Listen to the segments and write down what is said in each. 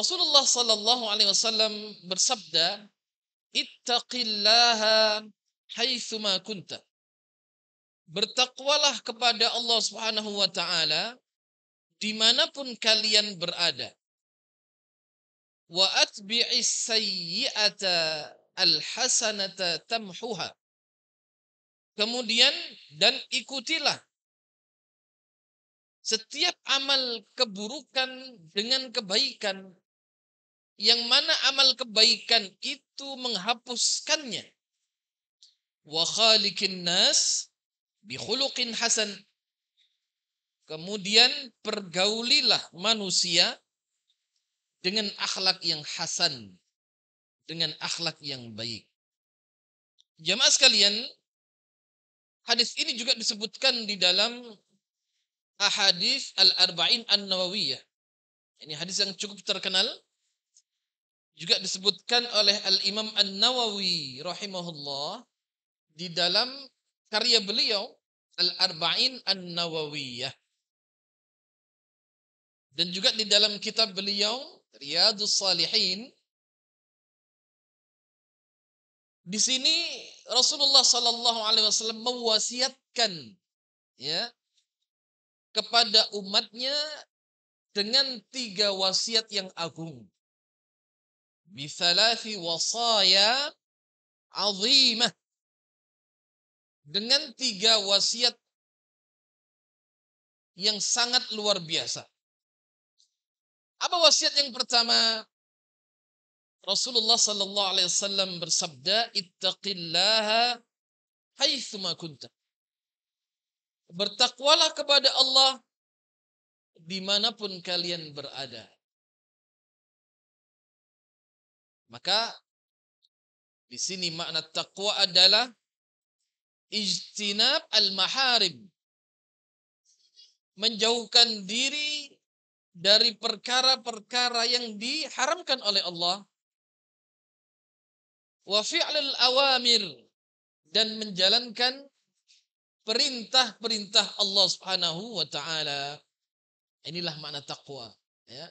Rasulullah sallallahu alaihi wasallam bersabda, "Ittaqillaha haitsuma kunta." Bertakwalah kepada Allah Subhanahu wa taala dimanapun kalian berada. Wa atbi'is sayyi'ata alhasanata tamhuha. Kemudian dan ikutilah setiap amal keburukan dengan kebaikan, yang mana amal kebaikan itu menghapuskannya. Wa khaliqin nas bi khuluqin hasan. Kemudian pergaulilah manusia dengan akhlak yang hasan, dengan akhlak yang baik. Jamaah sekalian, hadis ini juga disebutkan di dalam ahadits al-arba'in an-nawawiyah. Ini hadis yang cukup terkenal. Juga disebutkan oleh Al-Imam An-Nawawi rahimahullah di dalam karya beliau Al-Arba'in An-Nawawiyah. Dan juga di dalam kitab beliau Riyadhus Shalihin. Di sini Rasulullah sallallahu alaihi wasallam mewasiatkan ya kepada umatnya dengan 3 wasiat yang agung. Bi thalathi wasaya azimah. Dengan 3 wasiat yang sangat luar biasa. Apa wasiat yang pertama? Rasulullah sallallahu alaihi wasallam bersabda, "Ittaqillaha haitsuma kunta." Bertakwalah kepada Allah dimanapun kalian berada. Maka di sini makna takwa adalah ijtinab al-maharim. Menjauhkan diri dari perkara-perkara yang diharamkan oleh Allah. Wa fi'lul awamir, dan menjalankan perintah-perintah Allah Subhanahu wa taala. Inilah makna takwa, ya.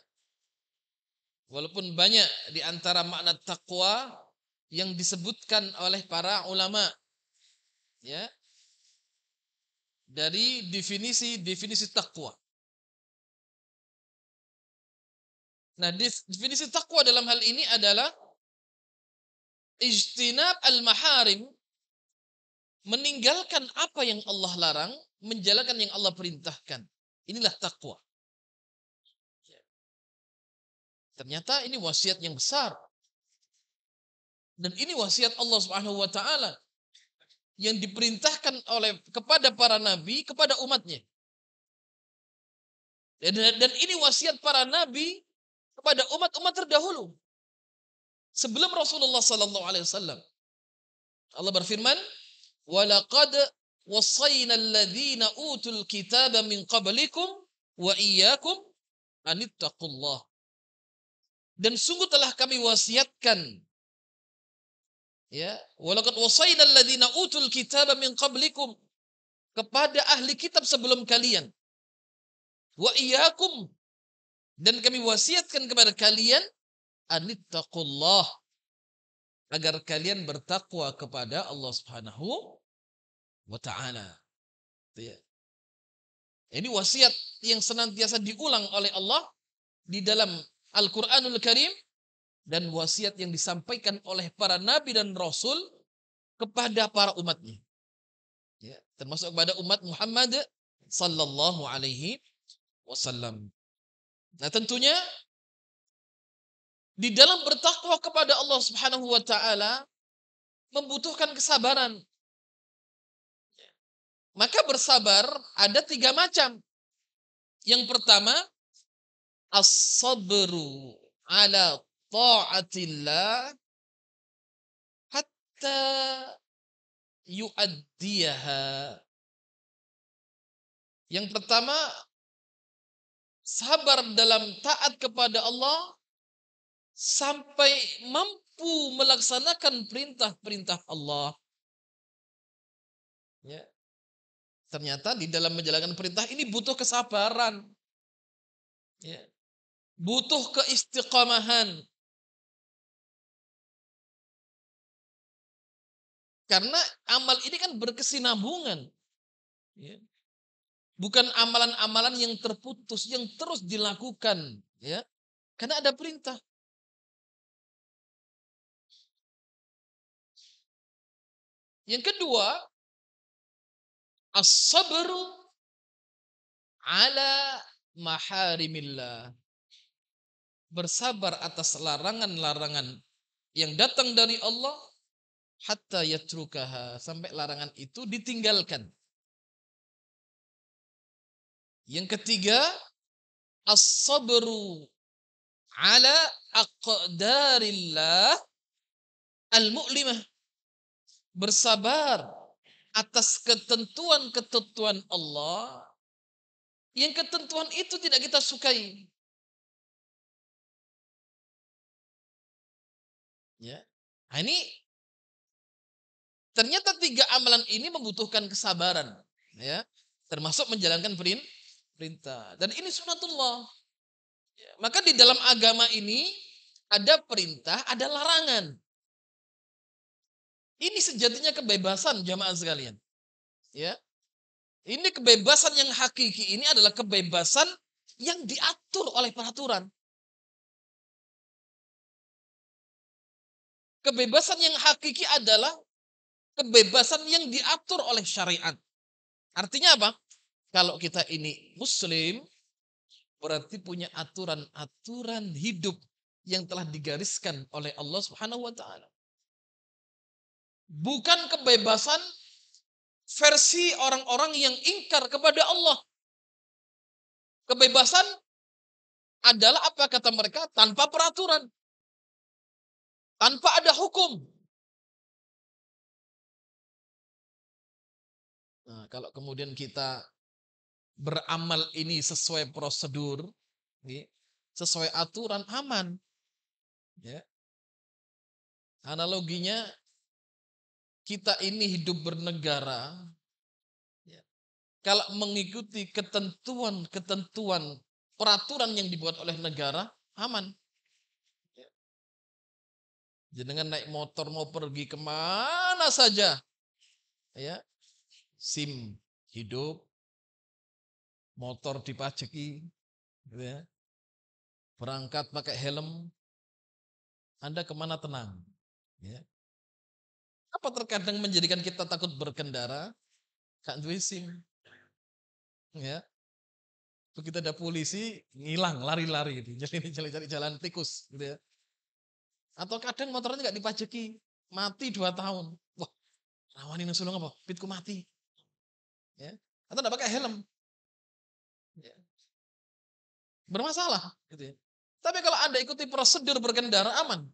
Walaupun banyak di antara makna takwa yang disebutkan oleh para ulama, ya, dari definisi takwa. Nah, definisi takwa dalam hal ini adalah ijtinab al-maharim, meninggalkan apa yang Allah larang, menjalankan yang Allah perintahkan. Inilah takwa. Ternyata ini wasiat yang besar. Dan ini wasiat Allah Subhanahu wa taala yang diperintahkan kepada para nabi, kepada umatnya. Dan ini wasiat para nabi kepada umat-umat terdahulu. Sebelum Rasulullah sallallahu alaihi wasallam. Allah berfirman, "Wa laqad wassayna alladhina utul kitaba min qablikum wa iyyakum anittaqullah." Dan sungguh telah kami wasiatkan, ya, wa laqad wassayna alladhina utul kitaba min qablikum, kepada ahli kitab sebelum kalian, wa iyyakum, dan kami wasiatkan kepada kalian, anittaqullah, agar kalian bertakwa kepada Allah Subhanahu wa taala. Ya. Ini wasiat yang senantiasa diulang oleh Allah di dalam Al-Qur'anul Karim, dan wasiat yang disampaikan oleh para nabi dan rasul kepada para umatnya. Ya, termasuk kepada umat Muhammad sallallahu alaihi wasallam. Nah, tentunya di dalam bertakwa kepada Allah Subhanahu wa taala membutuhkan kesabaran. Maka bersabar ada 3 macam. Yang pertama, as-sabru ala ta'atillah hatta yu'addiyaha. Yang pertama, sabar dalam taat kepada Allah sampai mampu melaksanakan perintah-perintah Allah. Ya. Ternyata di dalam menjalankan perintah ini butuh kesabaran. Ya. butuh keistiqomahan. Karena amal ini kan berkesinambungan. Ya. Bukan amalan-amalan yang terputus, yang terus dilakukan. Ya. Karena ada perintah. Yang kedua, as-sabru ala maharimillah. Bersabar atas larangan-larangan yang datang dari Allah hatta yatrukaha, sampai larangan itu ditinggalkan. Yang ketiga, as-sabru ala aqdarillah al-mu'limah. Bersabar atas ketentuan-ketentuan Allah yang ketentuan itu tidak kita sukai. Ya. Nah, ini ternyata 3 amalan ini membutuhkan kesabaran, ya. Termasuk menjalankan perintah. Dan ini sunatullah. Ya. Maka di dalam agama ini ada perintah, ada larangan. Ini sejatinya kebebasan jamaah sekalian. Ya. Ini kebebasan yang hakiki, ini adalah kebebasan yang diatur oleh peraturan. Kebebasan yang hakiki adalah kebebasan yang diatur oleh syariat. Artinya apa? Kalau kita ini muslim, berarti punya aturan-aturan hidup yang telah digariskan oleh Allah Subhanahu wa taala. Bukan kebebasan versi orang-orang yang ingkar kepada Allah. Kebebasan adalah apa kata mereka? Tanpa peraturan. Tanpa ada hukum. Nah, kalau kemudian kita beramal ini sesuai prosedur, sesuai aturan, aman. Ya. Analoginya, kita ini hidup bernegara, ya. Kalau mengikuti ketentuan-ketentuan peraturan yang dibuat oleh negara, aman. Ya. Jangan naik motor mau pergi kemana saja, ya. SIM hidup, motor dipajaki, gitu ya. Berangkat pakai helm, Anda kemana tenang. Ya. Apa terkadang menjadikan kita takut berkendara? Gak duwe SIM. Ya. Begitu ada polisi, ngilang, lari-lari gitu. Jadi cari jalan tikus gitu ya. Atau kadang motornya nggak dipajaki, mati 2 tahun. Wah, rawan ini sulung apa? Pitku mati. Ya. Atau enggak pakai helm. Ya. Bermasalah gitu ya. Tapi kalau Anda ikuti prosedur berkendara, aman.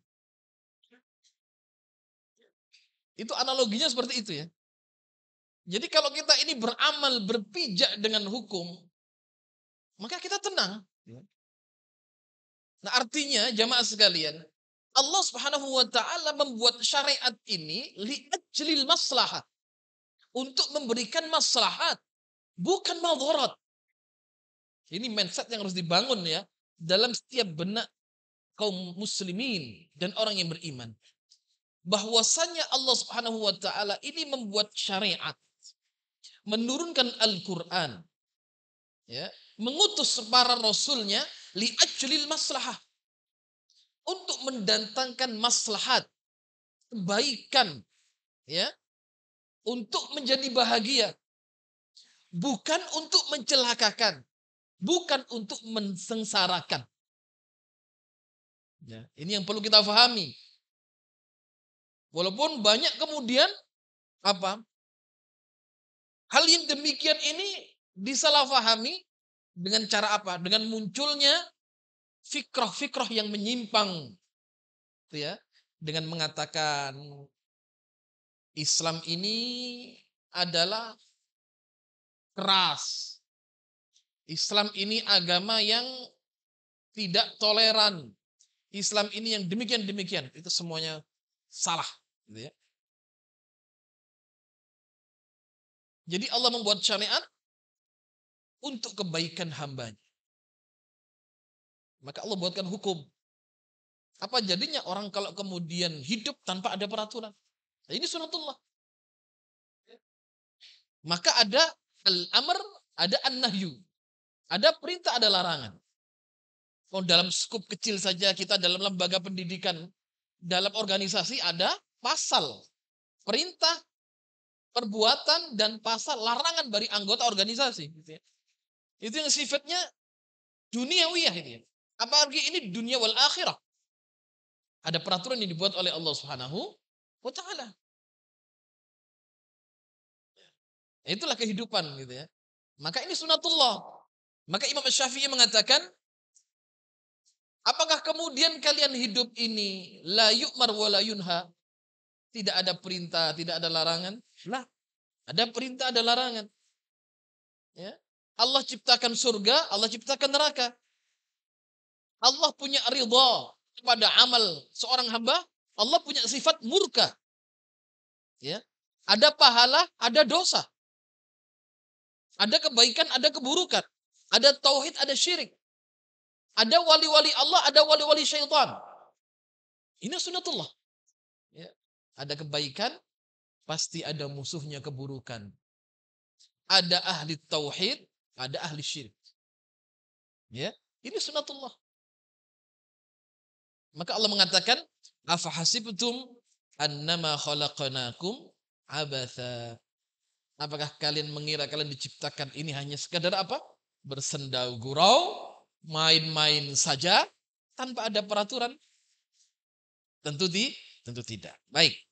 Itu analoginya seperti itu ya. Jadi kalau kita ini beramal, berpijak dengan hukum, maka kita tenang. Nah, artinya jamaah sekalian, Allah Subhanahu wa taala membuat syariat ini li'ajlil maslahat. Untuk memberikan maslahat, bukan madharat. Ini mindset yang harus dibangun ya dalam setiap benak kaum muslimin dan orang yang beriman. Bahwasanya Allah Subhanahu wa taala ini membuat syariat, menurunkan Al-Qur'an, ya, mengutus para rasulnya li'ajlil maslahah, untuk mendatangkan maslahat, kebaikan, ya, untuk menjadi bahagia, bukan untuk mencelakakan, bukan untuk mensengsarakan. Ya, ini yang perlu kita pahami. Walaupun banyak kemudian apa? Hal yang demikian ini disalahfahami dengan cara apa? Dengan munculnya fikrah-fikrah yang menyimpang, gitu ya. Dengan mengatakan Islam ini adalah keras. Islam ini agama yang tidak toleran. Islam ini yang demikian-demikian. Itu semuanya salah. Gitu ya. Jadi Allah membuat syariat untuk kebaikan hambanya. Maka Allah buatkan hukum. Apa jadinya orang kalau kemudian hidup tanpa ada peraturan? Nah, ini sunatullah. Maka ada al-amr, ada an-nahyu. Ada perintah, ada larangan. Kalau dalam skup kecil saja kita dalam lembaga pendidikan, dalam organisasi ada pasal perintah, perbuatan, dan pasal larangan bagi anggota organisasi. Gitu ya. Itu yang sifatnya duniawiyah ini. Apalagi ini dunia wal akhirah. Ada peraturan yang dibuat oleh Allah Subhanahu wa taala. Itulah kehidupan gitu ya. Maka ini sunatullah. Maka Imam Syafi'i mengatakan, apakah kemudian kalian hidup ini la yu'mar wa la yunha? Tidak ada perintah, tidak ada larangan? Lah, ada perintah, ada larangan. Ya. Allah ciptakan surga, Allah ciptakan neraka. Allah punya ridha kepada amal seorang hamba, Allah punya sifat murka. Ya. Ada pahala, ada dosa. Ada kebaikan, ada keburukan. Ada tauhid, ada syirik. Ada wali-wali Allah, ada wali-wali syaitan. Ini sunatullah. Ya. Ada kebaikan, pasti ada musuhnya keburukan. Ada ahli tauhid, ada ahli syirik. Ya, ini sunatullah. Maka Allah mengatakan, afahasibtum annama khalaqnakum abatha. Apakah kalian mengira kalian diciptakan ini hanya sekadar apa? Bersendau gurau, main-main saja tanpa ada peraturan? Tentu tidak. Baik.